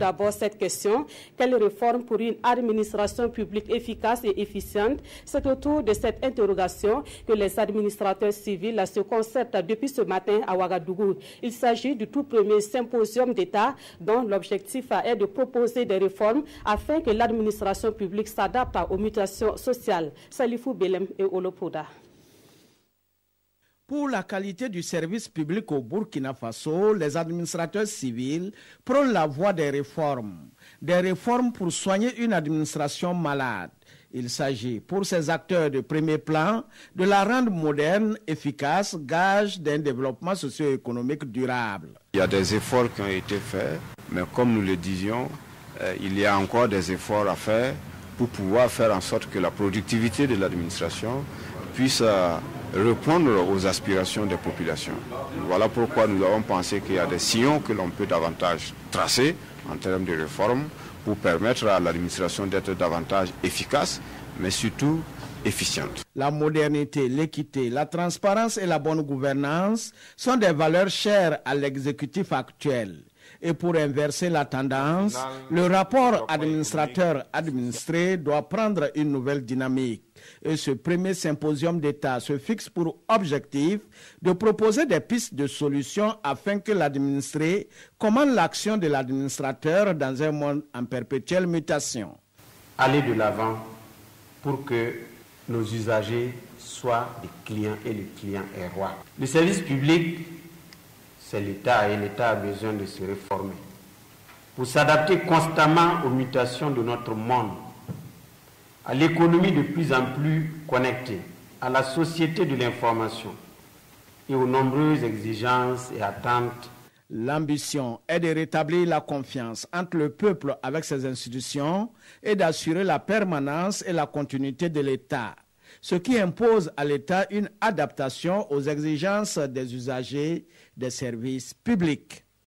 d'abord cette question, quelle réforme pour une administration publique efficace et efficiente? C'est autour de cette interrogation que les administrateurs civils se concertent depuis ce matin à Ouagadougou. Il s'agit du tout premier symposium d'État dont l'objectif est de proposer des réformes afin que l'administration publique s'adapte aux mutations sociales. Salifou Belem et Olopoda. Pour la qualité du service public au Burkina Faso, les administrateurs civils prônent la voie des réformes pour soigner une administration malade. Il s'agit pour ces acteurs de premier plan de la rendre moderne, efficace, gage d'un développement socio-économique durable. Il y a des efforts qui ont été faits, mais comme nous le disions, il y a encore des efforts à faire pour pouvoir faire en sorte que la productivité de l'administration puisse répondre aux aspirations des populations. Voilà pourquoi nous avons pensé qu'il y a des sillons que l'on peut davantage tracer en termes de réformes pour permettre à l'administration d'être davantage efficace, mais surtout efficiente. La modernité, l'équité, la transparence et la bonne gouvernance sont des valeurs chères à l'exécutif actuel. Et pour inverser la tendance, le rapport administrateur-administré doit prendre une nouvelle dynamique. Et ce premier symposium d'État se fixe pour objectif de proposer des pistes de solutions afin que l'administré commande l'action de l'administrateur dans un monde en perpétuelle mutation. Aller de l'avant pour que nos usagers soient des clients et le client est roi. Le service public, c'est l'État et l'État a besoin de se réformer pour s'adapter constamment aux mutations de notre monde, à l'économie de plus en plus connectée, à la société de l'information et aux nombreuses exigences et attentes. L'ambition est de rétablir la confiance entre le peuple avec ses institutions et d'assurer la permanence et la continuité de l'État, ce qui impose à l'État une adaptation aux exigences des usagers des services publics.